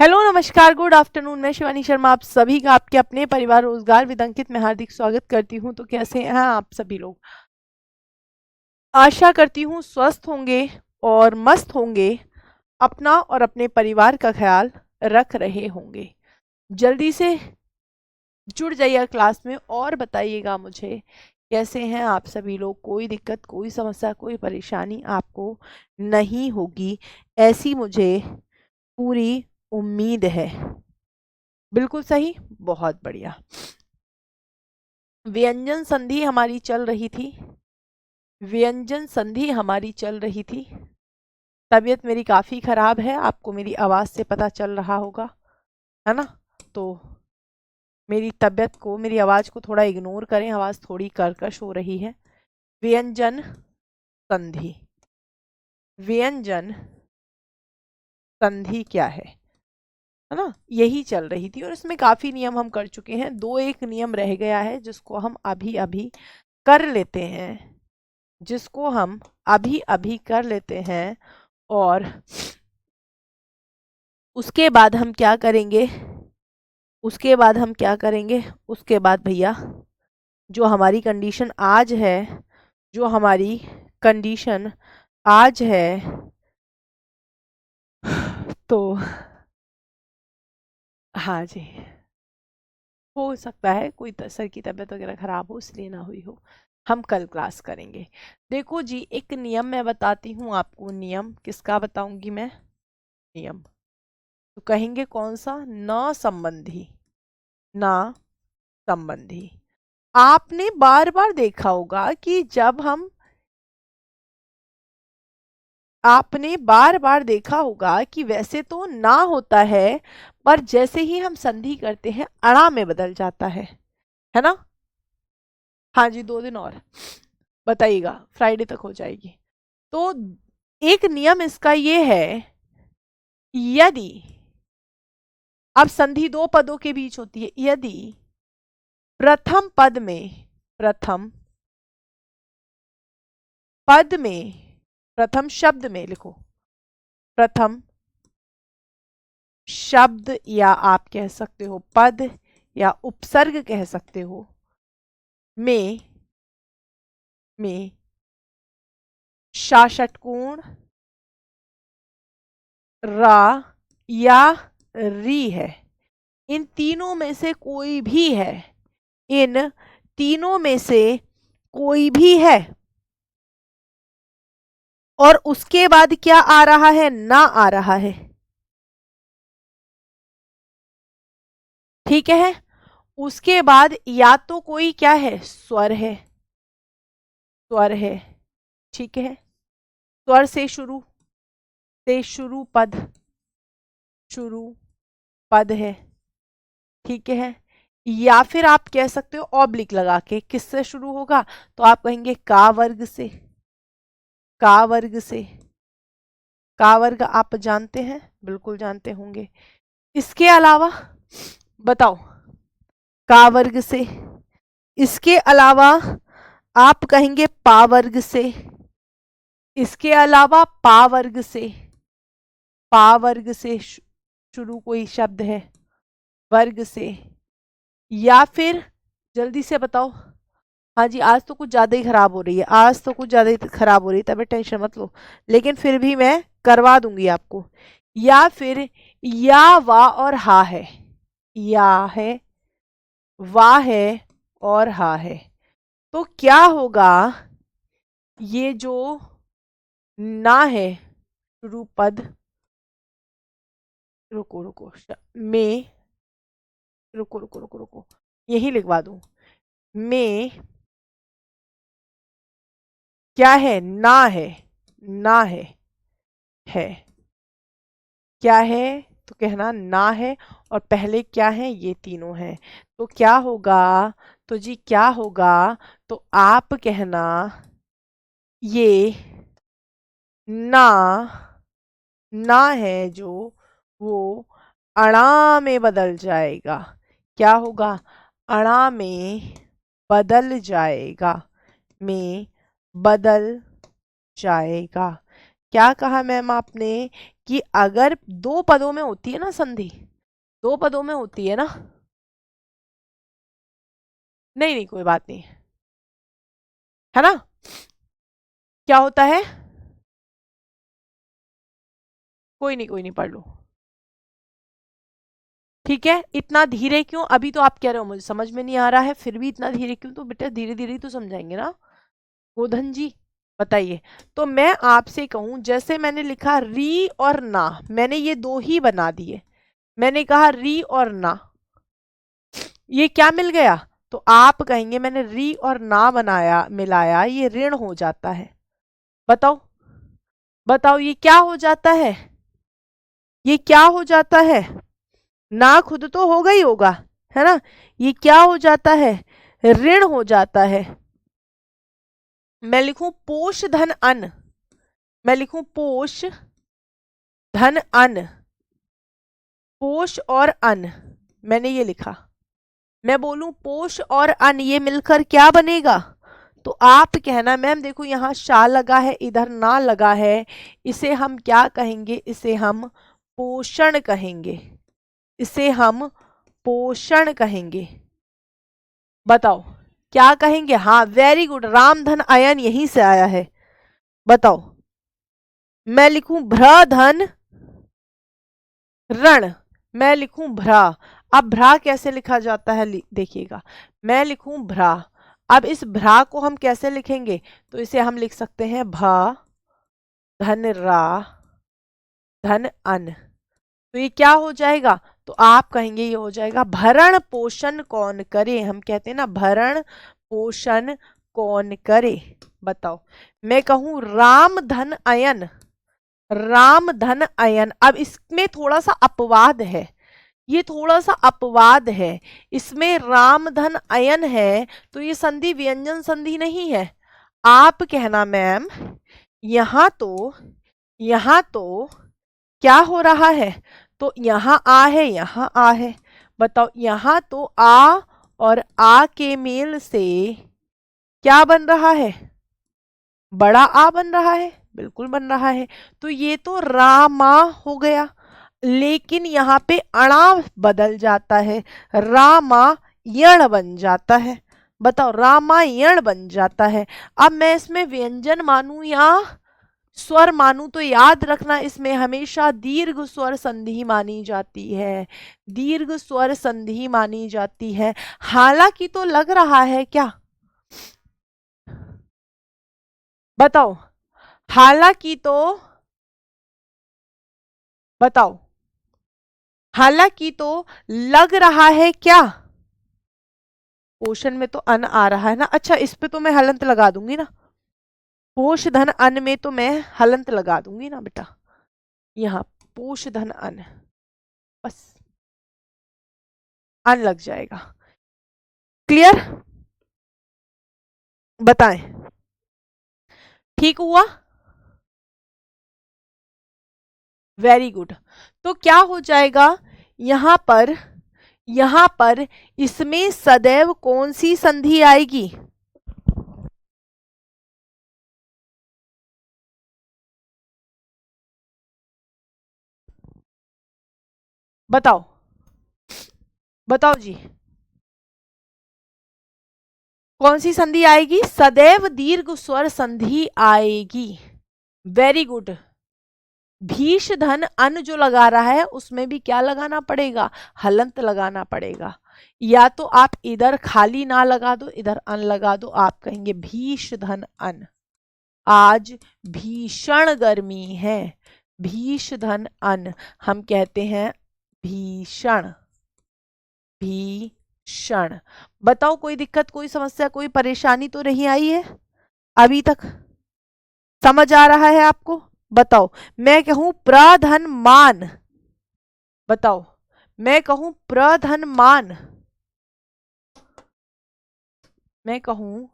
Hello नमस्कार good afternoon. मैं शिवानी शर्मा आप सभी का आपके अपने परिवार रोजगार विद अंकित में हार्दिक स्वागत करती हूँ। तो कैसे हैं आप सभी लोग? आशा करती हूँ स्वस्थ होंगे और मस्त होंगे, अपना और अपने परिवार का ख्याल रख रहे होंगे। जल्दी से जुड़ जाइए क्लास में और बताइएगा मुझे कैसे हैं आप सभी लोग। कोई दिक्कत, कोई समस्या, कोई परेशानी आपको नहीं होगी, ऐसी मुझे पूरी उम्मीद है। बिल्कुल सही, बहुत बढ़िया। व्यंजन संधि हमारी चल रही थी, व्यंजन संधि हमारी चल रही थी। तबीयत मेरी काफ़ी ख़राब है, आपको मेरी आवाज़ से पता चल रहा होगा, है ना? तो मेरी तबीयत को, मेरी आवाज़ को थोड़ा इग्नोर करें, आवाज़ थोड़ी कर्कश हो रही है। व्यंजन संधि, व्यंजन संधि क्या है ना? यही चल रही थी और इसमें काफ़ी नियम हम कर चुके हैं। दो एक नियम रह गया है जिसको हम अभी अभी कर लेते हैं, जिसको हम अभी अभी कर लेते हैं। और उसके बाद हम क्या करेंगे? उसके बाद हम क्या करेंगे? उसके बाद भैया जो हमारी कंडीशन आज है, जो हमारी कंडीशन आज है, तो हाँ जी, हो सकता है कोई सर की तबीयत वगैरह खराब हो इसलिए ना हुई हो। हम कल क्लास करेंगे। देखो जी, एक नियम मैं बताती हूँ आपको। नियम किसका बताऊंगी मैं? नियम तो कहेंगे कौन सा? न संबंधी, ना संबंधी। आपने बार बार देखा होगा कि जब हम, आपने बार बार देखा होगा कि वैसे तो ना होता है, पर जैसे ही हम संधि करते हैं अणा में बदल जाता है ना? हाँ जी, 2 दिन और बताइएगा, फ्राइडे तक हो जाएगी। तो एक नियम इसका ये है, यदि, अब संधि दो पदों के बीच होती है, यदि प्रथम पद में, प्रथम पद में, प्रथम शब्द में लिखो, प्रथम शब्द या आप कह सकते हो पद या उपसर्ग कह सकते हो, में षटकोण रा या री है, इन तीनों में से कोई भी है, इन तीनों में से कोई भी है, और उसके बाद क्या आ रहा है? ना आ रहा है। ठीक है, उसके बाद या तो कोई क्या है? स्वर है, स्वर है। ठीक है, स्वर से शुरू पद, शुरू पद है। ठीक है, या फिर आप कह सकते हो ऑब्लिक लगा के, किससे शुरू होगा? तो आप कहेंगे का वर्ग से, का वर्ग से। का वर्ग आप जानते हैं, बिल्कुल जानते होंगे। इसके अलावा बताओ, का वर्ग से। इसके अलावा आप कहेंगे पा वर्ग से। इसके अलावा पा वर्ग से, पा वर्ग से शुरू कोई शब्द है, वर्ग से। या फिर जल्दी से बताओ। हाँ जी, आज तो कुछ ज़्यादा ही खराब हो रही है, आज तो कुछ ज़्यादा ही खराब हो रही है, तभी टेंशन मत लो, लेकिन फिर भी मैं करवा दूंगी आपको। या फिर या वा और हा है, या है, वा है और हा है। तो क्या होगा? ये जो ना है शुरू पद, रुको रुको, में, रुको रुको रुको रुको, यही लिखवा दूं। में क्या है? ना है, ना है क्या है? तो कहना ना है, और पहले क्या है? ये तीनों हैं। तो क्या होगा? तो जी क्या होगा? तो आप कहना ये ना, ना है जो, वो अणा में बदल जाएगा। क्या होगा? अणा में बदल जाएगा, में बदल जाएगा। क्या कहा मैम आपने कि अगर दो पदों में होती है ना संधि, दो पदों में होती है ना, नहीं नहीं कोई बात नहीं, है ना, क्या होता है, कोई नहीं कोई नहीं, पढ़ लो, ठीक है। इतना धीरे क्यों, अभी तो आप कह रहे हो मुझे समझ में नहीं आ रहा है, फिर भी इतना धीरे क्यों, तो बेटा धीरे धीरे ही तो समझाएंगे ना गोधन जी, बताइए। तो मैं आपसे कहूं, जैसे मैंने लिखा री और ना, मैंने ये दो ही बना दिए, मैंने कहा री और ना, ये क्या मिल गया, तो आप कहेंगे मैंने री और ना बनाया मिलाया, ये ऋण हो जाता है। बताओ बताओ ये क्या हो जाता है, ये क्या हो जाता है, ना खुद तो होगा ही होगा, है ना, ये क्या हो जाता है, ऋण हो जाता है। मैं लिखूं पोष धन अन, मैं लिखूं पोष धन अन, पोष और अन, मैंने ये लिखा, मैं बोलूं पोष और अन, ये मिलकर क्या बनेगा, तो आप कहना मैम देखो यहाँ शा लगा है, इधर ना लगा है, इसे हम क्या कहेंगे, इसे हम पोषण कहेंगे, इसे हम पोषण कहेंगे। बताओ क्या कहेंगे, हाँ वेरी गुड, रामधन अयन यहीं से आया है। बताओ मैं लिखूं भ्र धन रण, मैं लिखूं भ्रा, अब भ्रा कैसे लिखा जाता है देखिएगा, मैं लिखूं भ्रा, अब इस भ्रा को हम कैसे लिखेंगे, तो इसे हम लिख सकते हैं भा धन रा धन अन, तो ये क्या हो जाएगा, तो आप कहेंगे ये हो जाएगा भरण पोषण कौन करे, हम कहते हैं ना भरण पोषण कौन करे। बताओ मैं कहूं राम धन अयन, राम धन अयन, अब इसमें थोड़ा सा अपवाद है, ये थोड़ा सा अपवाद है, इसमें राम धन अयन है, तो ये संधि व्यंजन संधि नहीं है। आप कहना मैम यहां तो क्या हो रहा है, तो यहां आ है, यहां आ है, बताओ यहां तो आ और आ के मेल से क्या बन रहा है, बड़ा आ बन रहा है, बिल्कुल बन रहा है, तो ये तो रामा हो गया, लेकिन यहाँ पे अणा बदल जाता है, रामायण बन जाता है। बताओ रामायण बन जाता है। अब मैं इसमें व्यंजन मानूं या स्वर मानू, तो याद रखना इसमें हमेशा दीर्घ स्वर संधि मानी जाती है, दीर्घ स्वर संधि मानी जाती है। हालांकि तो लग रहा है क्या, बताओ हालांकि तो, बताओ हालांकि तो लग रहा है क्या, पोषण में तो अन आ रहा है ना, अच्छा इस पे तो मैं हलंत लगा दूंगी ना, पोष धन अन में तो मैं हलंत लगा दूंगी ना बेटा, यहाँ पोष धन अन, बस अन लग जाएगा। क्लियर, बताएं ठीक हुआ, वेरी गुड। तो क्या हो जाएगा यहां पर इसमें सदैव कौन सी संधि आएगी, बताओ बताओ जी, कौन सी संधि आएगी, सदैव दीर्घ स्वर संधि आएगी, वेरी गुड। भीष धन अन जो लगा रहा है उसमें भी क्या लगाना पड़ेगा, हलंत लगाना पड़ेगा, या तो आप इधर खाली ना लगा दो, इधर अन लगा दो, आप कहेंगे भीष धन अन, आज भीषण गर्मी है, भीष धन अन, हम कहते हैं भीषण, भीषण। बताओ कोई दिक्कत, कोई समस्या, कोई परेशानी तो नहीं आई है अभी तक, समझ आ रहा है आपको। बताओ मैं कहूं प्रधन मान, बताओ मैं कहूं प्रधन मान, मैं कहूं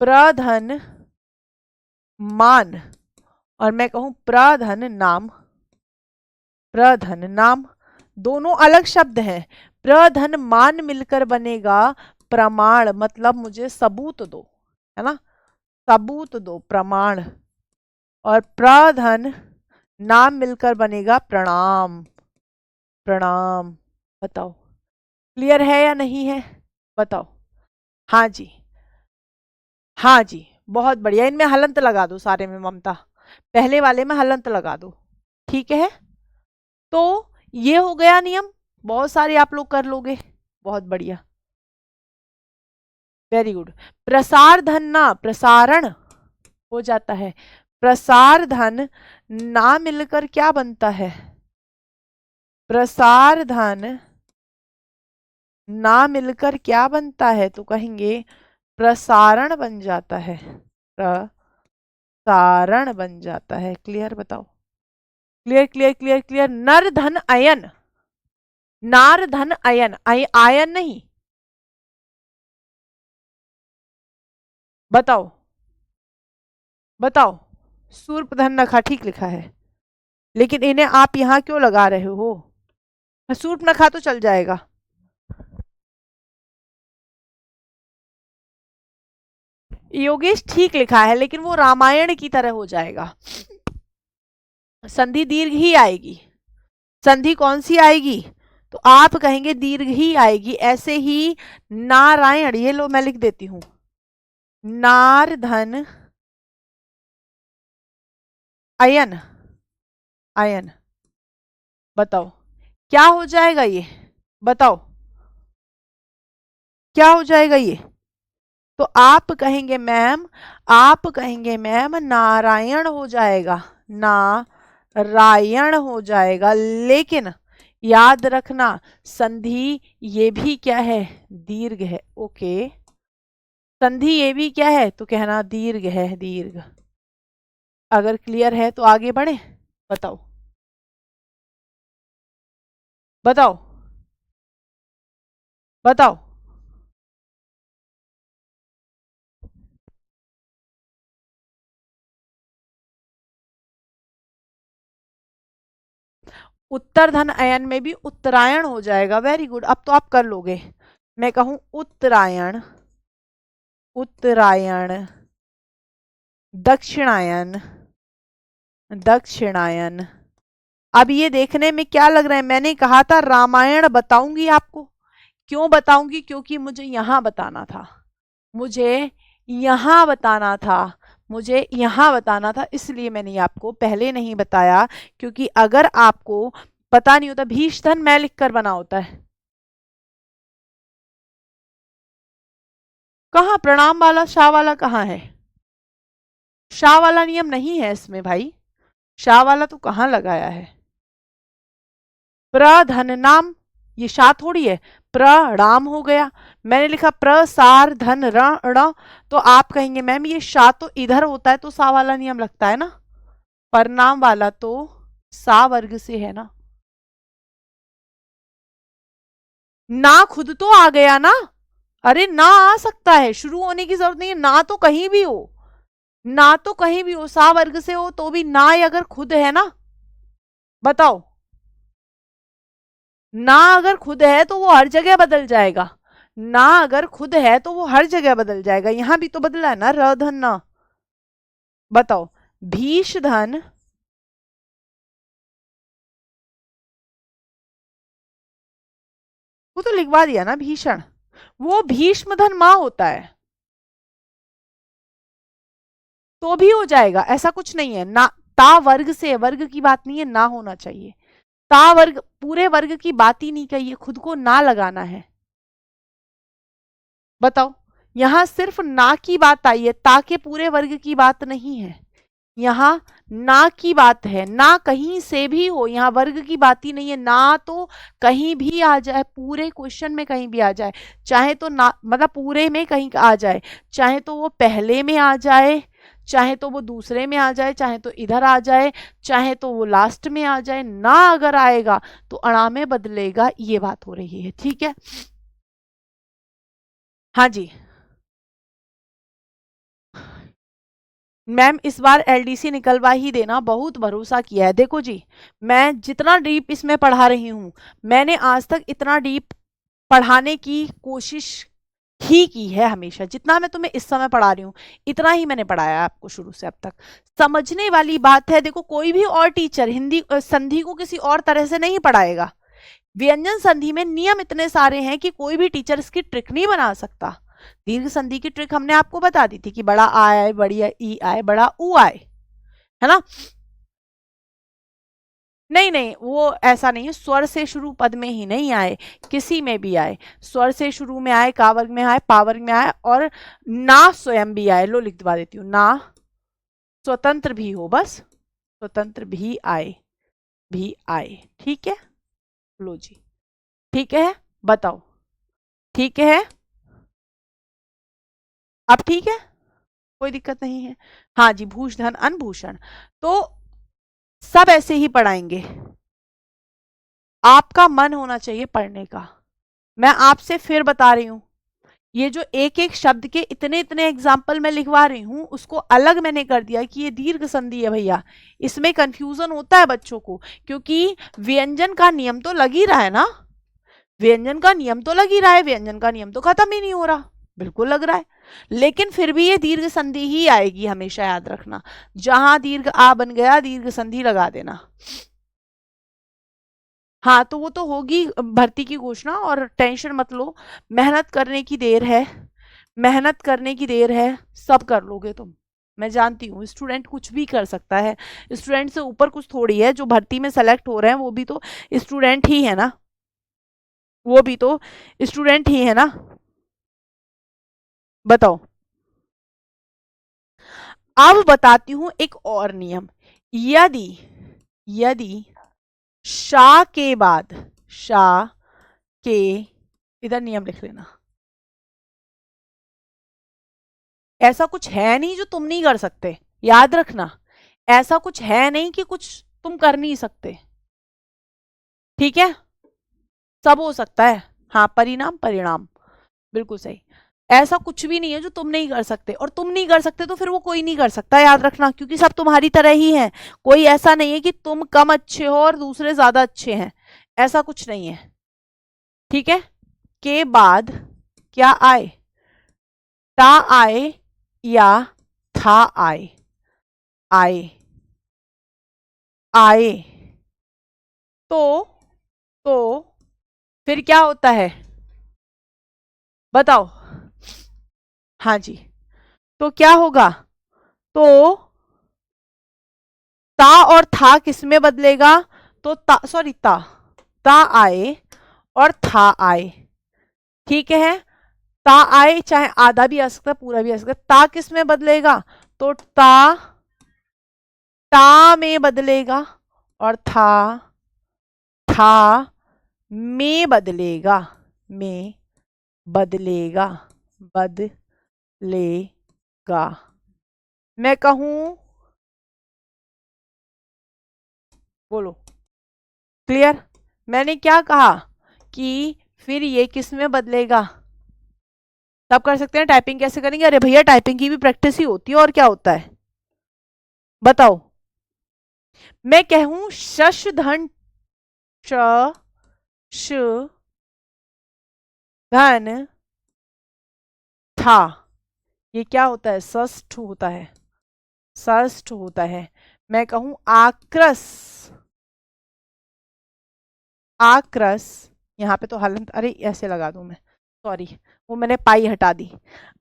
प्रधन मान, और मैं कहूं प्रधन नाम, प्रधन नाम, दोनों अलग शब्द हैं, प्रधन मान मिलकर बनेगा प्रमाण, मतलब मुझे सबूत दो, है ना, सबूत दो, प्रमाण, और प्रधन नाम मिलकर बनेगा प्रणाम, प्रणाम। बताओ क्लियर है या नहीं है, बताओ। हाँ जी, हाँ जी, बहुत बढ़िया। इनमें हलंत लगा दो सारे में ममता, पहले वाले में हलंत लगा दो, ठीक है। तो ये हो गया नियम, बहुत सारे आप लोग कर लोगे, बहुत बढ़िया, वेरी गुड। प्रसार धन ना प्रसारण हो जाता है, प्रसार धन ना मिलकर क्या बनता है, प्रसार धन ना मिलकर क्या बनता है, तो कहेंगे प्रसारण बन जाता है, प्रसारण बन जाता है। क्लियर, बताओ। Clear clear clear clear. नर धन अयन, नार धन अयन, आयन नहीं, बताओ बताओ। सूर्प धन नखा ठीक लिखा है, लेकिन इन्हें आप यहां क्यों लगा रहे हो, सूर्प नखा तो चल जाएगा। योगेश ठीक लिखा है, लेकिन वो रामायण की तरह हो जाएगा, संधि दीर्घ ही आएगी। संधि कौन सी आएगी, तो आप कहेंगे दीर्घ ही आएगी। ऐसे ही नारायण, ये लो मैं लिख देती हूं, नार धन अयन, अयन। बताओ क्या हो जाएगा ये, बताओ क्या हो जाएगा ये, तो आप कहेंगे मैम, आप कहेंगे मैम नारायण हो जाएगा, नारायण हो जाएगा। लेकिन याद रखना संधि ये भी क्या है, दीर्घ है। ओके, संधि ये भी क्या है, तो कहना दीर्घ है, दीर्घ। अगर क्लियर है तो आगे बढ़े, बताओ बताओ बताओ। उत्तर धन अयन में भी उत्तरायण हो जाएगा, वेरी गुड, अब तो आप कर लोगे। मैं कहूं उत्तरायण, उत्तरायण, दक्षिणायन, दक्षिणायन। अब ये देखने में क्या लग रहा है, मैंने कहा था रामायण बताऊंगी आपको, क्यों बताऊंगी, क्योंकि मुझे यहां बताना था, मुझे यहां बताना था, मुझे यहां बताना था, इसलिए मैंने आपको पहले नहीं बताया। क्योंकि अगर आपको पता नहीं होता, भीषधन मैं लिखकर बना होता है, कहां प्रणाम वाला शाह वाला कहां है, शाह वाला नियम नहीं है इसमें भाई, शाह वाला तो कहां लगाया है। प्रधन नाम, ये शाह थोड़ी है, प्रणाम हो गया। मैंने लिखा प्रसार धन रण, तो आप कहेंगे मैम ये शाह तो इधर होता है, तो सा वाला नियम लगता है ना, परनाम वाला तो सा वर्ग से है ना, ना खुद तो आ गया ना, अरे ना आ सकता है, शुरू होने की जरूरत नहीं है, ना तो कहीं भी हो, ना तो कहीं भी हो, सा वर्ग से हो तो भी ना, अगर खुद है ना, बताओ। ना अगर खुद है तो वो हर जगह बदल जाएगा, ना अगर खुद है तो वो हर जगह बदल जाएगा, यहां भी तो बदला है ना, र धन ना। बताओ भीष धन, वो तो लिखवा दिया ना भीषण, वो भीष्म धन मां होता है, तो भी हो जाएगा, ऐसा कुछ नहीं है ना। ता वर्ग से, वर्ग की बात नहीं है, ना होना चाहिए, ता वर्ग पूरे वर्ग की बात ही नहीं कही है, खुद को ना लगाना है। बताओ, यहां सिर्फ ना की बात आई है, ता के पूरे वर्ग की बात नहीं है, यहां ना की बात है, ना कहीं से भी हो, यहां वर्ग की बात ही नहीं है, ना तो कहीं भी आ जाए, पूरे क्वेश्चन में कहीं भी आ जाए, चाहे तो ना मतलब पूरे में कहीं आ जाए, चाहे तो वो पहले में आ जाए, चाहे तो वो दूसरे में आ जाए, चाहे तो इधर आ जाए, चाहे तो वो लास्ट में आ जाए, ना अगर आएगा तो अणा में बदलेगा, ये बात हो रही है, ठीक है। हाँ जी मैम, इस बार एलडीसी निकलवा ही देना, बहुत भरोसा किया है। देखो जी, मैं जितना डीप इसमें पढ़ा रही हूं, मैंने आज तक इतना डीप पढ़ाने की कोशिश ही की है हमेशा। जितना मैं तुम्हें इस समय पढ़ा रही हूँ इतना ही मैंने पढ़ाया है आपको शुरू से अब तक। समझने वाली बात है। देखो कोई भी और टीचर हिंदी संधि को किसी और तरह से नहीं पढ़ाएगा। व्यंजन संधि में नियम इतने सारे हैं कि कोई भी टीचर इसकी ट्रिक नहीं बना सकता। दीर्घ संधि की ट्रिक हमने आपको बता दी थी कि बड़ा आ आए, बड़ी ई आए, बड़ा ऊ आए, है ना। नहीं नहीं, वो ऐसा नहीं है। स्वर से शुरू पद में ही नहीं आए, किसी में भी आए। स्वर से शुरू में आए, का वर्ग में आए, पा वर्ग में आए, और ना स्वयं भी आए। लो लिख दबा देती हूँ, ना स्वतंत्र भी हो, बस स्वतंत्र भी आए। ठीक है, लो जी, ठीक है, बताओ, ठीक है, अब ठीक है, कोई दिक्कत नहीं है। हाँ जी, भूष धन अनभूषण तो सब ऐसे ही पढ़ाएंगे। आपका मन होना चाहिए पढ़ने का। मैं आपसे फिर बता रही हूं, ये जो एक एक शब्द के इतने इतने एग्जाम्पल मैं लिखवा रही हूं उसको अलग मैंने कर दिया कि ये दीर्घ संधि है भैया। इसमें कंफ्यूजन होता है बच्चों को, क्योंकि व्यंजन का नियम तो लग ही रहा है ना। व्यंजन का नियम तो लग ही रहा है, व्यंजन का नियम तो खत्म ही नहीं हो रहा, बिल्कुल लग रहा है। लेकिन फिर भी ये दीर्घ संधि ही आएगी, हमेशा याद रखना। जहां दीर्घ आ बन गया दीर्घ संधि लगा देना। हाँ तो वो तो होगी भर्ती की घोषणा, और टेंशन मत लो। मेहनत करने की देर है, मेहनत करने की देर है, सब कर लोगे तुम। मैं जानती हूँ स्टूडेंट कुछ भी कर सकता है, स्टूडेंट से ऊपर कुछ थोड़ी है। जो भर्ती में सेलेक्ट हो रहे हैं वो भी तो स्टूडेंट ही है ना, वो भी तो स्टूडेंट ही है ना। बताओ, अब बताती हूं एक और नियम। यदि यदि शा के बाद, शा के, इधर नियम लिख लेना। ऐसा कुछ है नहीं जो तुम नहीं कर सकते, याद रखना। ऐसा कुछ है नहीं कि कुछ तुम कर नहीं सकते, ठीक है। सब हो सकता है। हाँ, परिणाम परिणाम, बिल्कुल सही। ऐसा कुछ भी नहीं है जो तुम नहीं कर सकते, और तुम नहीं कर सकते तो फिर वो कोई नहीं कर सकता, याद रखना, क्योंकि सब तुम्हारी तरह ही है। कोई ऐसा नहीं है कि तुम कम अच्छे हो और दूसरे ज्यादा अच्छे हैं, ऐसा कुछ नहीं है, ठीक है। के बाद क्या आए, ता आए या था आए, आए, आए, तो तो फिर क्या होता है, बताओ। हाँ जी, तो क्या होगा, तो ता और था किस में बदलेगा, तो ता, सॉरी, ता आए और था आए, ठीक है। ता आए चाहे आधा भी आ सकता है, पूरा भी आ सकता है। ता किस में बदलेगा, तो ता में बदलेगा, और था में बदलेगा, में बदलेगा, बदलेगा। मैं कहूं, बोलो, क्लियर। मैंने क्या कहा कि फिर ये किस में बदलेगा, सब कर सकते हैं। टाइपिंग कैसे करेंगे, अरे भैया टाइपिंग की भी प्रैक्टिस ही होती है, और क्या होता है, बताओ। मैं कहूं शश धन, श श धन था, ये क्या होता है, षष्ठ होता है, षष्ठ होता है। मैं कहूं आक्रस, आक्रस, यहाँ पे तो हलंत, अरे ऐसे लगा दूं मैं, सॉरी, वो मैंने पाई हटा दी।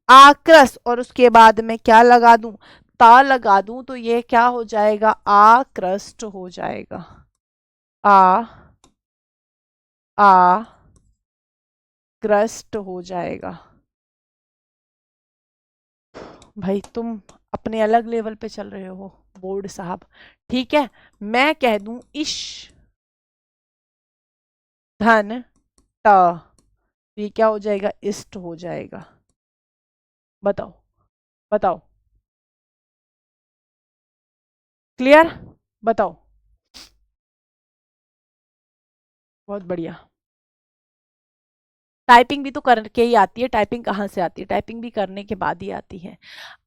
आक्रस, और उसके बाद में क्या लगा दूं, ता लगा दूं, तो ये क्या हो जाएगा, आक्रस्ट हो जाएगा। आ ग्रस्त हो जाएगा। भाई तुम अपने अलग लेवल पे चल रहे हो बोर्ड साहब, ठीक है। मैं कह दूं इश धन ट, ये क्या हो जाएगा, इष्ट हो जाएगा। बताओ, बताओ, क्लियर, बताओ। बहुत बढ़िया। टाइपिंग भी तो करके ही आती है, टाइपिंग कहाँ से आती है, टाइपिंग भी करने के बाद ही आती है।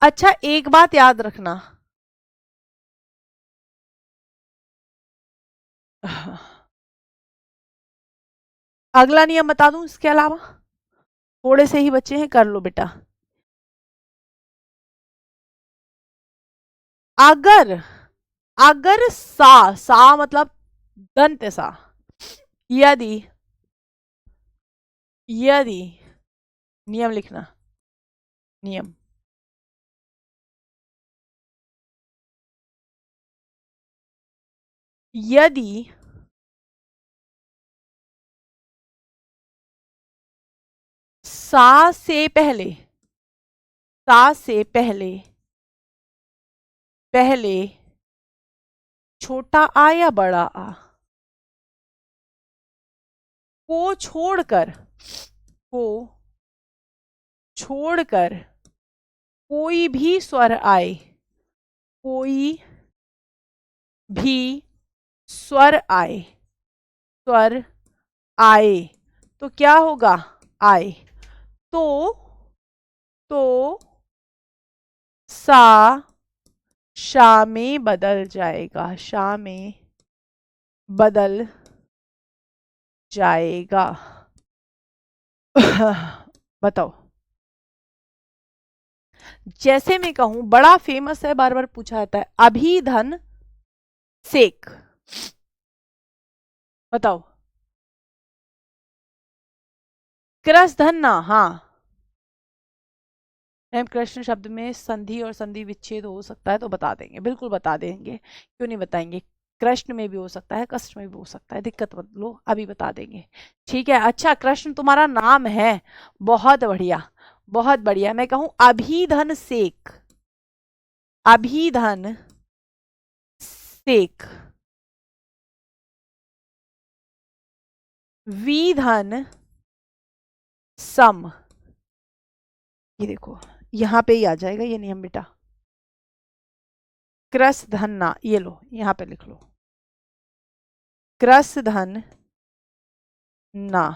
अच्छा एक बात याद रखना, अगला नियम बता दूं इसके अलावा, थोड़े से ही बच्चे हैं, कर लो बेटा। अगर अगर सा मतलब दंत सा, यदि यदि नियम लिखना, नियम, यदि सा से पहले, सा से पहले पहले छोटा आ या बड़ा आ को छोड़कर, को छोड़कर कोई भी स्वर आए, कोई भी स्वर आए, स्वर आए तो क्या होगा, आए तो सा शा में बदल जाएगा, शा में बदल जाएगा। बताओ। जैसे मैं कहूं, बड़ा फेमस है, बार बार पूछा जाता है, अभिधन सेक, बताओ। कृष्ण ना, हाँ मैम कृष्ण शब्द में संधि और संधि विच्छेद हो सकता है तो बता देंगे, बिल्कुल बता देंगे, क्यों नहीं बताएंगे। कृष्ण में भी हो सकता है, कष्ट में भी हो सकता है, दिक्कत मत लो, अभी बता देंगे। ठीक है, अच्छा कृष्ण तुम्हारा नाम है, बहुत बढ़िया, बहुत बढ़िया। मैं कहूं अभिधन सेक, अभिधन सेक, विधन सम, ये देखो यहां पे ही आ जाएगा ये नियम बेटा। क्रस धन ना, ये लो यहां पे लिख लो, क्रस धन ना,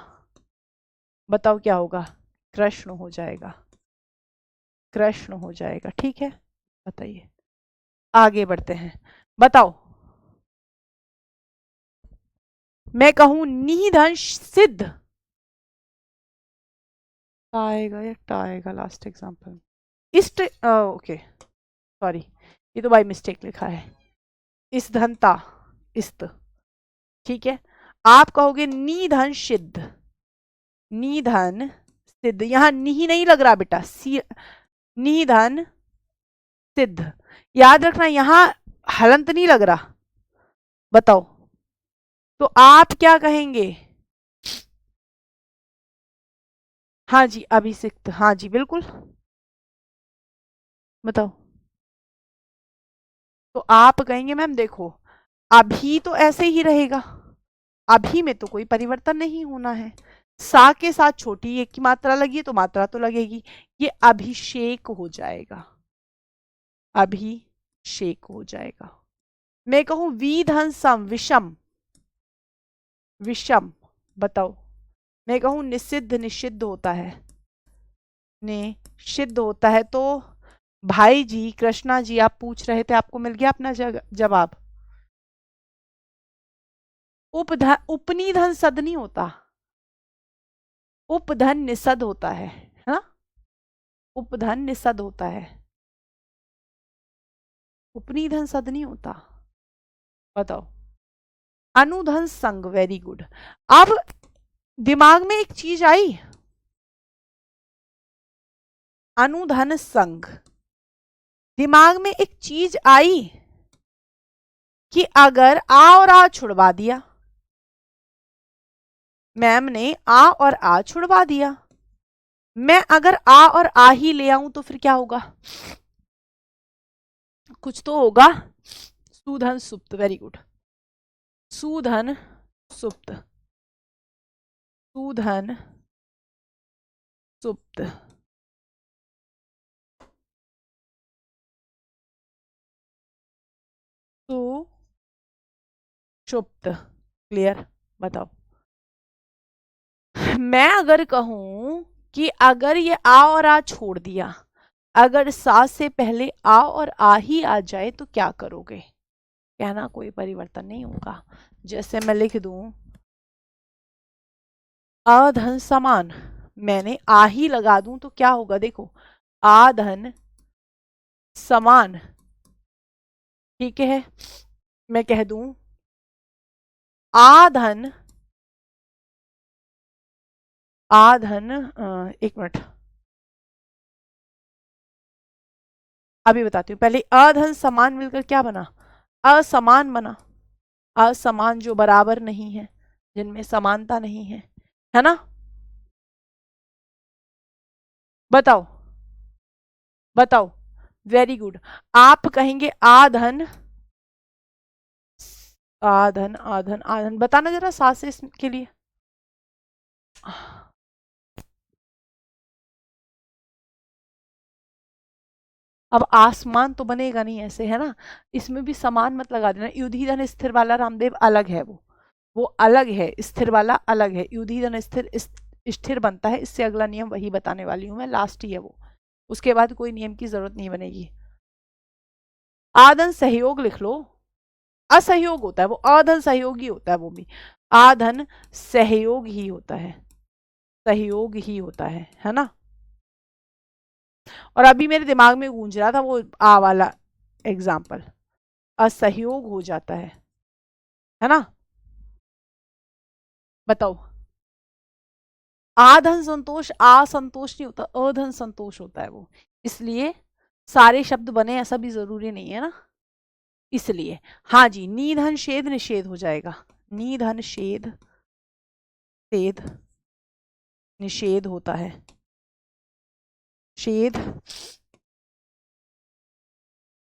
बताओ क्या होगा, कृष्ण हो जाएगा, कृष्ण हो जाएगा। ठीक है, बताइए, आगे बढ़ते हैं, बताओ। मैं कहूं निधन सिद्ध, आएगा या टा आएगा last example, east, okay sorry, ये तो बाय मिस्टेक लिखा है, इस धनता, इस्त, ठीक है। आप कहोगे निधन सिद्ध, निधन सिद्ध, यहां नी नहीं लग रहा बेटा, निधन सिद्ध, याद रखना यहां हलंत नहीं लग रहा। बताओ, तो आप क्या कहेंगे, हाँ जी अभिषिक्त, हाँ जी बिल्कुल, बताओ। तो आप कहेंगे मैम देखो, अभी तो ऐसे ही रहेगा, अभी में तो कोई परिवर्तन नहीं होना है, सा के साथ छोटी एक की मात्रा लगी है तो मात्रा तो लगेगी, ये अभिषेक हो जाएगा, अभिषेक हो जाएगा। मैं कहूं विधन सम, विषम, विषम, बताओ। मैं कहूं निषिद्ध, निषिद्ध होता है, निषिद्ध होता है, तो भाई जी कृष्णा जी आप पूछ रहे थे, आपको मिल गया अपना जवाब। उपधन, उपनिधन सद नहीं होता, उपधन निषद होता है ना, उपधन निषद होता है, उपनिधन सद नहीं होता, बताओ। अनुधन संग, वेरी गुड। अब दिमाग में एक चीज आई, अनुधन संग, दिमाग में एक चीज आई कि अगर आ और आ छुड़वा दिया, मैम ने आ और आ छुड़वा दिया, मैं अगर आ और आ ही ले आऊं तो फिर क्या होगा, कुछ तो होगा, सुधन सुप्त, वेरी गुड, सुधन सुप्त, सुधन सुप्त, सुषुप्त, क्लियर, बताओ। मैं अगर कहूं कि अगर ये आ और आ छोड़ दिया, अगर सा से पहले आ और आ ही आ जाए तो क्या करोगे, कहना कोई परिवर्तन नहीं होगा। जैसे मैं लिख दूं अधन समान, मैंने आ ही लगा दूं तो क्या होगा, देखो आ धन समान, ठीक है, मैं कह दूं आ धन एक मिनट अभी बताती हूँ, पहले अधन समान मिलकर क्या बना, असमान बना। असमान जो बराबर नहीं है, जिनमें समानता नहीं है ना। बताओ बताओ, वेरी गुड। आप कहेंगे आधन, आधन आधन आधन, बताना जरा सात से इसके लिए। अब आसमान तो बनेगा नहीं ऐसे, है ना, इसमें भी समान मत लगा देना। युधि धन स्थिर वाला रामदेव अलग है, वो अलग है, स्थिर वाला अलग है। युधि धन स्थिर स्थिर बनता है, इससे अगला नियम वही बताने वाली हूं मैं, लास्ट ही है वो, उसके बाद कोई नियम की जरूरत नहीं बनेगी। आधन सहयोग लिख लो, असहयोग होता है वो, अधन सहयोगी होता है वो भी, आधन सहयोग ही होता है, सहयोग ही होता है ना। और अभी मेरे दिमाग में गूंज रहा था वो आ वाला एग्जाम्पल, असहयोग हो जाता है ना। बताओ, आधन संतोष असंतोष नहीं होता, अधन संतोष होता है वो, इसलिए सारे शब्द बने ऐसा भी जरूरी नहीं है ना, इसलिए हाँ जी, निधन शेद निषेध हो जाएगा, निधन शेद शेद निषेध होता है, शेद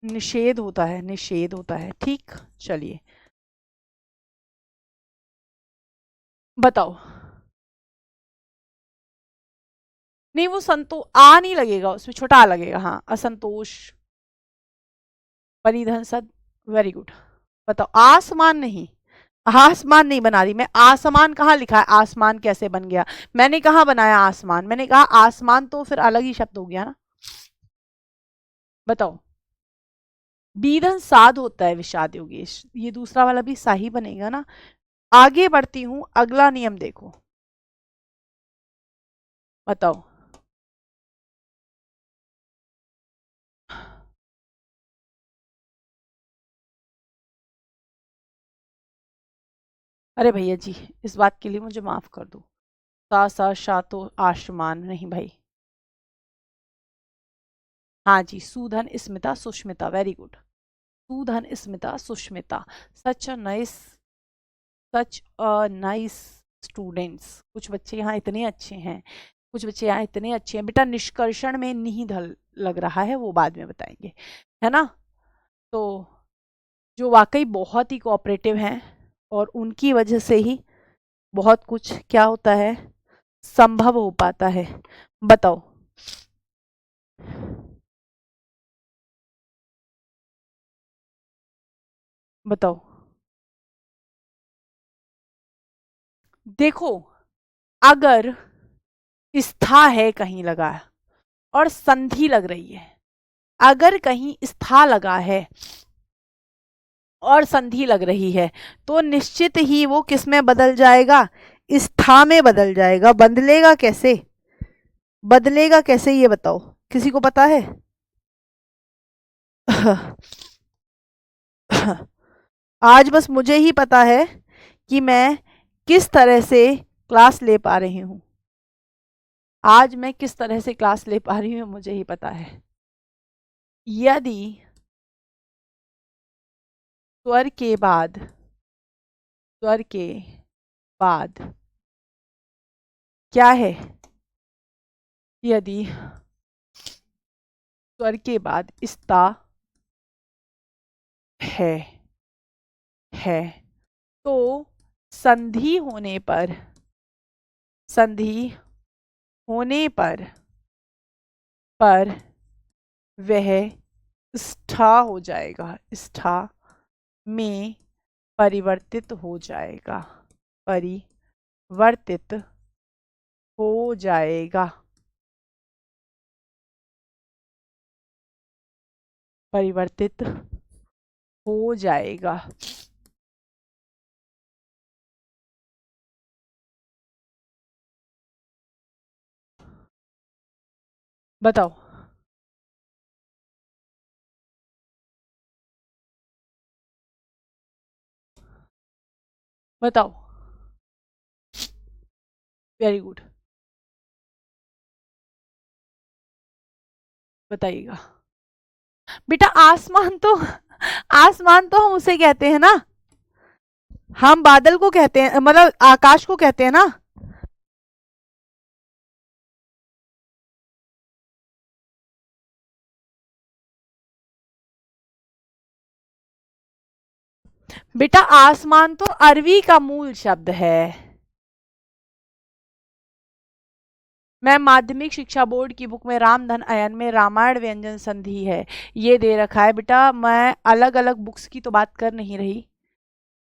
निषेध होता है, निषेध होता है, ठीक। चलिए बताओ, नहीं वो आ नहीं लगेगा उसमें, छोटा आ लगेगा, हाँ असंतोष, परिधन सद, वेरी गुड। बताओ, आसमान नहीं, आसमान नहीं बना रही मैं, आसमान कहाँ लिखा है, आसमान कैसे बन गया, मैंने कहा बनाया आसमान, मैंने कहा आसमान तो फिर अलग ही शब्द हो गया ना। बताओ, बीधन साध होता है विषाद योगेश, ये दूसरा वाला भी सही बनेगा ना। आगे बढ़ती हूं, अगला नियम देखो, बताओ, अरे भैया जी इस बात के लिए मुझे माफ कर दो, सा सा शा तो आसमान नहीं भाई, हाँ जी, Sudhan Smita Sushmita, very good, Sudhan Smita Sushmita, such a nice, such a nice students, कुछ बच्चे यहाँ इतने अच्छे हैं, कुछ बच्चे यहाँ इतने अच्छे हैं बेटा, निष्कर्षण में नहीं धल लग रहा है, वो बाद में बताएंगे, है ना। तो जो वाकई बहुत ही कोऑपरेटिव हैं और उनकी वजह से ही बहुत कुछ क्या होता है, संभव हो पाता है। बताओ, बताओ, देखो अगर स्था है कहीं लगा और संधि लग रही है, अगर कहीं स्था लगा है और संधि लग रही है तो निश्चित ही वो किस में बदल जाएगा, स्था में बदल जाएगा। बदलेगा कैसे, बदलेगा कैसे ये बताओ, किसी को पता है? आज बस मुझे ही पता है कि मैं किस तरह से क्लास ले पा रही हूँ, आज मैं किस तरह से क्लास ले पा रही हूँ मुझे ही पता है। यदि स्वर के बाद, स्वर के बाद क्या है, यदि स्वर के बाद स्था है है तो संधि होने पर, संधि होने पर वह स्था हो जाएगा, स्था में परिवर्तित हो जाएगा, परिवर्तित हो जाएगा, परिवर्तित हो जाएगा। बताओ। बताओ। Very good. बताइएगा। बेटा आसमान तो आसमान तो हम उसे कहते हैं ना, हम बादल को कहते हैं, मतलब आकाश को कहते हैं ना। बेटा आसमान तो अरबी का मूल शब्द है। मैं माध्यमिक शिक्षा बोर्ड की बुक में रामधन अयन में रामायण व्यंजन संधि है, ये दे रखा है। बेटा मैं अलग अलग बुक्स की तो बात कर नहीं रही,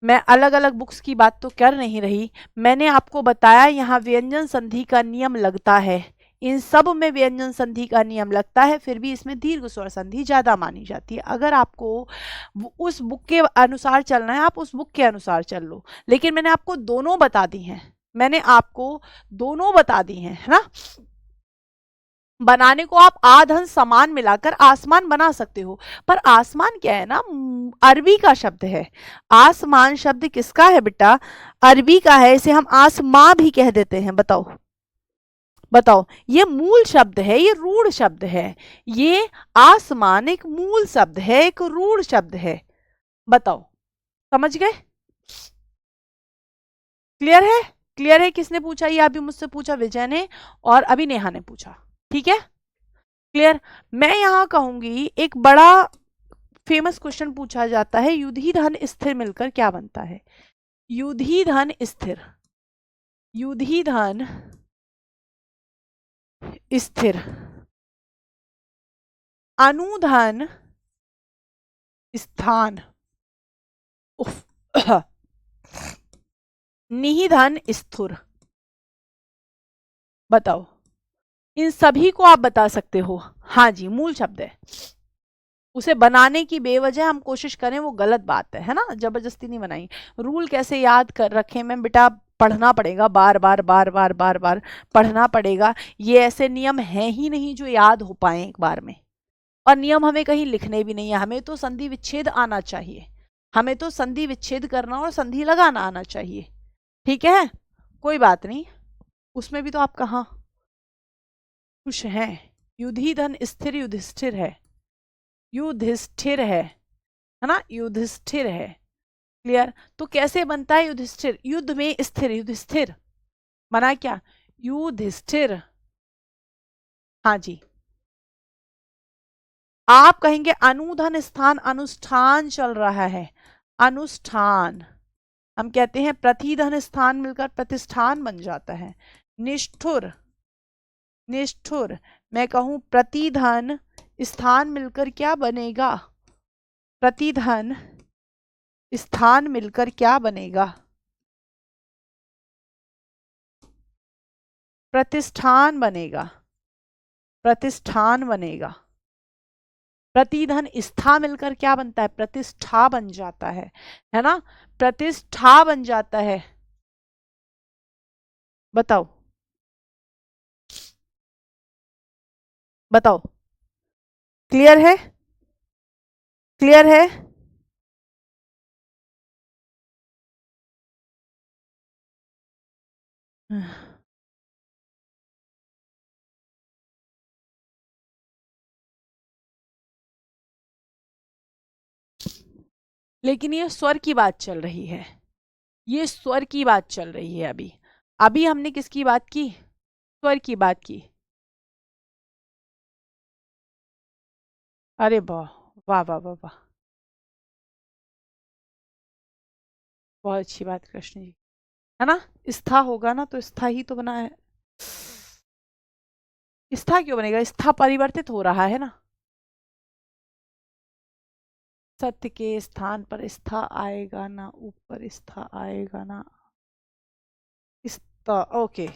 मैं अलग अलग बुक्स की बात तो कर नहीं रही। मैंने आपको बताया यहाँ व्यंजन संधि का नियम लगता है, इन सब में व्यंजन संधि का नियम लगता है, फिर भी इसमें दीर्घ स्वर संधि ज्यादा मानी जाती है। अगर आपको उस बुक के अनुसार चलना है, आप उस बुक के अनुसार चल लो, लेकिन मैंने आपको दोनों बता दी हैं, मैंने आपको दोनों बता दी हैं, है ना। बनाने को आप आधन समान मिलाकर आसमान बना सकते हो, पर आसमान क्या है ना, अरबी का शब्द है। आसमान शब्द किसका है बेटा, अरबी का है, इसे हम आसमां भी कह देते हैं। बताओ। बताओ, ये मूल शब्द है, ये रूढ़ शब्द है। ये आसमान एक मूल शब्द है, एक रूढ़ शब्द है। बताओ, समझ गए? क्लियर है? क्लियर है? किसने पूछा ये? अभी मुझसे पूछा विजय ने और अभी नेहा ने पूछा। ठीक है, क्लियर। मैं यहां कहूंगी एक बड़ा फेमस क्वेश्चन पूछा जाता है, युधि धन स्थिर मिलकर क्या बनता है? युधि धन स्थिर, युधि धन स्थिर, अनुधन स्थान, निहिधन स्थूर। बताओ, इन सभी को आप बता सकते हो। हाँ जी, मूल शब्द है, उसे बनाने की बेवजह हम कोशिश करें वो गलत बात है ना, जबरदस्ती नहीं बनाई। रूल कैसे याद कर रखें मैं बेटा, पढ़ना पड़ेगा, बार बार बार बार बार बार पढ़ना पड़ेगा। ये ऐसे नियम हैं ही नहीं जो याद हो पाए एक बार में, और नियम हमें कहीं लिखने भी नहीं है। हमें तो संधि विच्छेद आना चाहिए, हमें तो संधि विच्छेद करना और संधि लगाना आना चाहिए। ठीक है, कोई बात नहीं, उसमें भी तो आप कहाँ खुश हैं। युधि धन स्थिर युधिष्ठिर है, युधिष्ठिर है ना, युधिष्ठिर है। क्लियर? तो कैसे बनता है युधिष्ठिर? युद्ध में स्थिर, युधिष्ठिर बना क्या, युधिष्ठिर। हाँ जी, आप कहेंगे अनुधन स्थान, अनुष्ठान चल रहा है, अनुष्ठान। हम कहते हैं प्रतिधन स्थान मिलकर प्रतिष्ठान बन जाता है। निष्ठुर, निष्ठुर। मैं कहूं प्रतिधन स्थान मिलकर क्या बनेगा, प्रतिधन स्थान मिलकर क्या बनेगा, प्रतिष्ठान बनेगा, प्रतिष्ठान बनेगा। प्रतिधन स्था मिलकर क्या बनता है, प्रतिष्ठा बन जाता है ना, प्रतिष्ठा बन जाता है। बताओ। बताओ, क्लियर है? क्लियर है? लेकिन ये स्वर की बात चल रही है, ये स्वर की बात चल रही है। अभी अभी हमने किसकी बात की, स्वर की बात की। अरे वाह, वाह वाह वाह वाह, बहुत अच्छी बात कृष्ण जी, है ना। स्था होगा ना तो स्था ही तो बना है, स्था क्यों बनेगा, स्था परिवर्तित हो रहा है ना। सत्य के स्थान पर स्था आएगा ना, ऊपर स्था आएगा ना, स्था। ओके,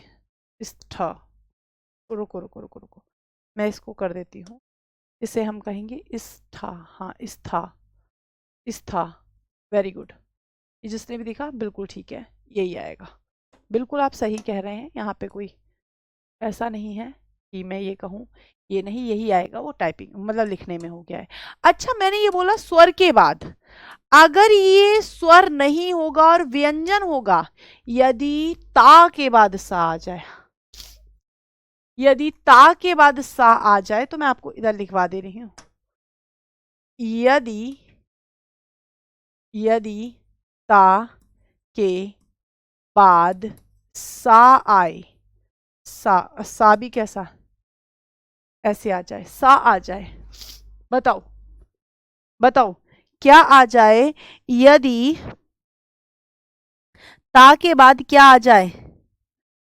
स्था। रुको रुको रुको रुको, मैं इसको कर देती हूँ, इसे हम कहेंगे स्था। हाँ, स्था, स्था। वेरी गुड, ये जिसने भी दिखा बिल्कुल ठीक है, यही आएगा। बिल्कुल आप सही कह रहे हैं, यहाँ पे कोई ऐसा नहीं है कि मैं ये कहूँ, ये नहीं, यही आएगा, वो टाइपिंग मतलब लिखने में हो गया है। अच्छा, मैंने ये बोला स्वर के बाद, अगर ये स्वर नहीं होगा और व्यंजन होगा, यदि ता के बाद सा आ जाए, यदि ता के बाद सा आ जाए, तो मैं आपको इधर लिखवा दे रही हूं, यदि यदि ता के बाद सा आए, सा भी कैसा, ऐसे आ जाए, सा आ जाए, बताओ बताओ क्या आ जाए, यदि ता के बाद क्या आ जाए,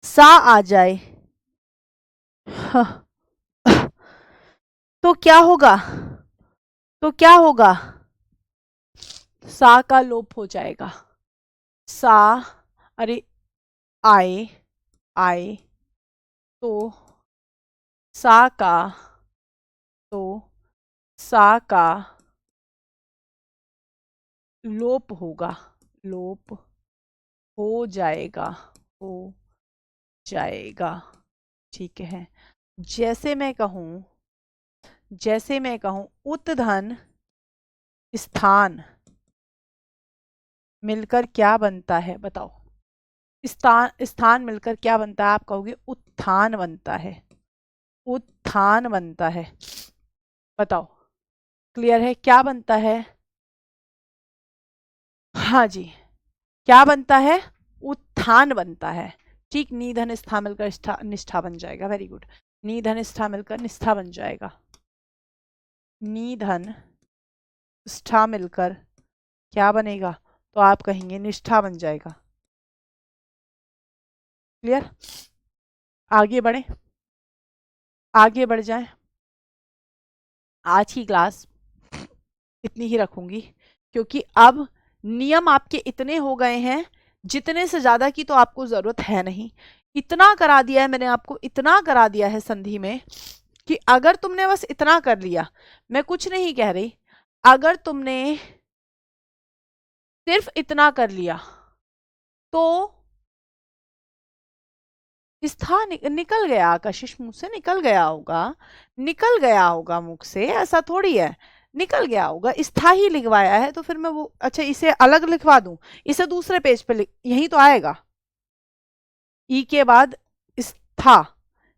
सा आ जाए, तो क्या होगा, तो क्या होगा, सा का लोप हो जाएगा, सा, अरे आए, आए तो सा का, तो सा का लोप होगा, लोप हो जाएगा, हो जाएगा, ठीक है। जैसे मैं कहूं, जैसे मैं कहूं उत्धन स्थान मिलकर क्या बनता है, बताओ, स्थान स्थान मिलकर क्या बनता है, आप कहोगे उत्थान बनता है, उत्थान बनता है, बताओ क्लियर है क्या बनता है, हाँ जी, क्या बनता है, उत्थान बनता है, ठीक, निधन स्था मिलकर निष्ठा बन जाएगा, वेरी गुड, निधन स्था मिलकर निष्ठा बन जाएगा, निधन स्था मिलकर क्या बनेगा, तो आप कहेंगे निष्ठा बन जाएगा, क्लियर, आगे बढ़े, आगे बढ़ जाए, आज की क्लास इतनी ही रखूंगी, क्योंकि अब नियम आपके इतने हो गए हैं, जितने से ज्यादा की तो आपको जरूरत है नहीं, इतना करा दिया है मैंने आपको, इतना करा दिया है संधि में, कि अगर तुमने बस इतना कर लिया, मैं कुछ नहीं कह रही, अगर तुमने सिर्फ इतना कर लिया, तो स्था निकल गया, आकाशिश मुंह से निकल गया होगा, निकल गया होगा मुख से, ऐसा थोड़ी है, निकल गया होगा, स्था ही लिखवाया है, तो फिर मैं वो, अच्छा इसे अलग लिखवा दूं, इसे दूसरे पेज पे यही तो आएगा, ई के बाद स्था,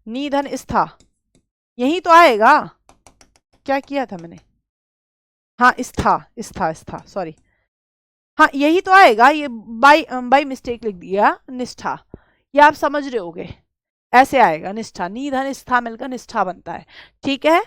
निधन स्था, यही तो आएगा, क्या किया था मैंने, हाँ स्था, स्था स्था सॉरी, हाँ यही तो आएगा, ये बाई बाई मिस्टेक लिख दिया निष्ठा, ये आप समझ रहे होगे, ऐसे आएगा निष्ठा, निधन स्था मिलकर निष्ठा बनता है, ठीक है।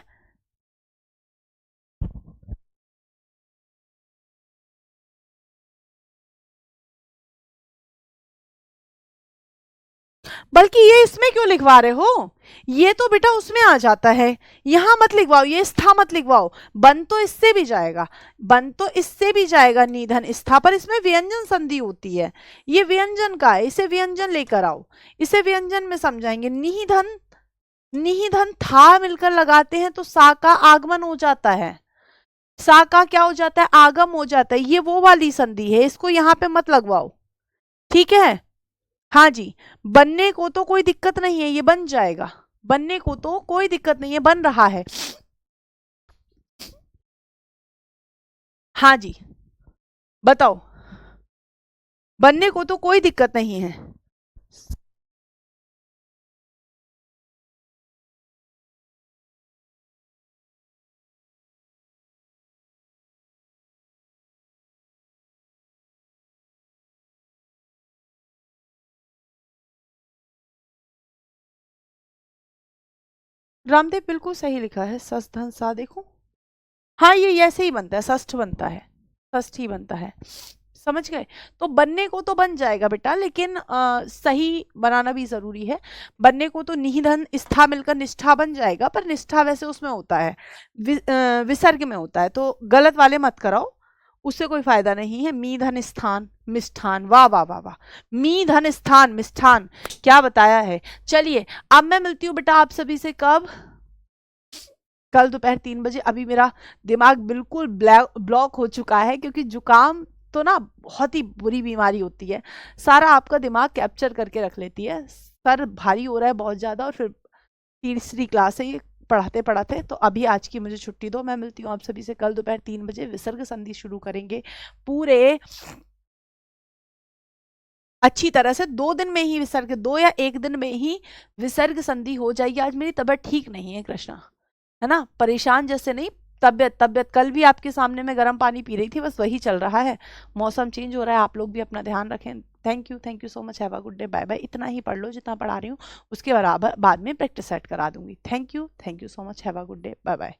बल्कि ये इसमें क्यों लिखवा रहे हो, ये तो बेटा उसमें आ जाता है, यहां मत लिखवाओ, ये स्था मत लिखवाओ, बन तो इससे भी जाएगा, बन तो इससे भी जाएगा निधन स्था, पर इसमें व्यंजन संधि होती है, ये व्यंजन का है, इसे व्यंजन लेकर आओ, इसे व्यंजन में समझाएंगे, निधन, निधन था मिलकर लगाते हैं तो सा का आगमन हो जाता है, सा का क्या हो जाता है, आगम हो जाता है, ये वो वाली संधि है, इसको यहां पे मत लगवाओ, ठीक है, हाँ जी, बनने को तो कोई दिक्कत नहीं है, ये बन जाएगा, बनने को तो कोई दिक्कत नहीं है, बन रहा है, हाँ जी, बताओ, बनने को तो कोई दिक्कत नहीं है, रामदेव बिल्कुल सही लिखा है, सस धन सा, देखो, हाँ ये ऐसे ही बनता है, षष्ठ बनता है, षष्ठ ही बनता है, समझ गए, तो बनने को तो बन जाएगा बेटा, लेकिन सही बनाना भी जरूरी है, बनने को तो निधन स्था मिलकर निष्ठा बन जाएगा, पर निष्ठा वैसे उसमें होता है, विसर्ग में होता है, तो गलत वाले मत कराओ, उससे कोई फायदा नहीं है, मी धन स्थान मिष्ठान, वाह वाह वाह वाह, मी धन स्थान मिष्ठान, क्या बताया है, चलिए अब मैं मिलती हूँ बेटा आप सभी से कब, कल दोपहर 3 बजे, अभी मेरा दिमाग बिल्कुल ब्लॉक हो चुका है, क्योंकि जुकाम तो ना बहुत ही बुरी बीमारी होती है, सारा आपका दिमाग कैप्चर करके रख लेती है, सर भारी हो रहा है बहुत ज़्यादा, और फिर तीसरी क्लास है ये, पढ़ाते पढ़ाते। तो अभी आज की मुझे छुट्टी दो, मैं मिलती हूँ आप सभी से कल दोपहर 3 बजे। विसर्ग संधि शुरू करेंगे पूरे अच्छी तरह से। 2 दिन में ही विसर्ग, 2 या 1 दिन में ही विसर्ग संधि हो जाएगी। आज मेरी तबीयत ठीक नहीं है कृष्णा, है ना, परेशान जैसे नहीं, तबीयत तबीयत कल भी आपके सामने में गर्म पानी पी रही थी, बस वही चल रहा है। मौसम चेंज हो रहा है, आप लोग भी अपना ध्यान रखें। Thank you so much, have a good day, bye bye. इतना ही पढ़ लो जितना पढ़ा रही हूँ, उसके बराबर बाद में प्रैक्टिस सेट करा दूंगी। Thank you so much, have a good day, bye bye.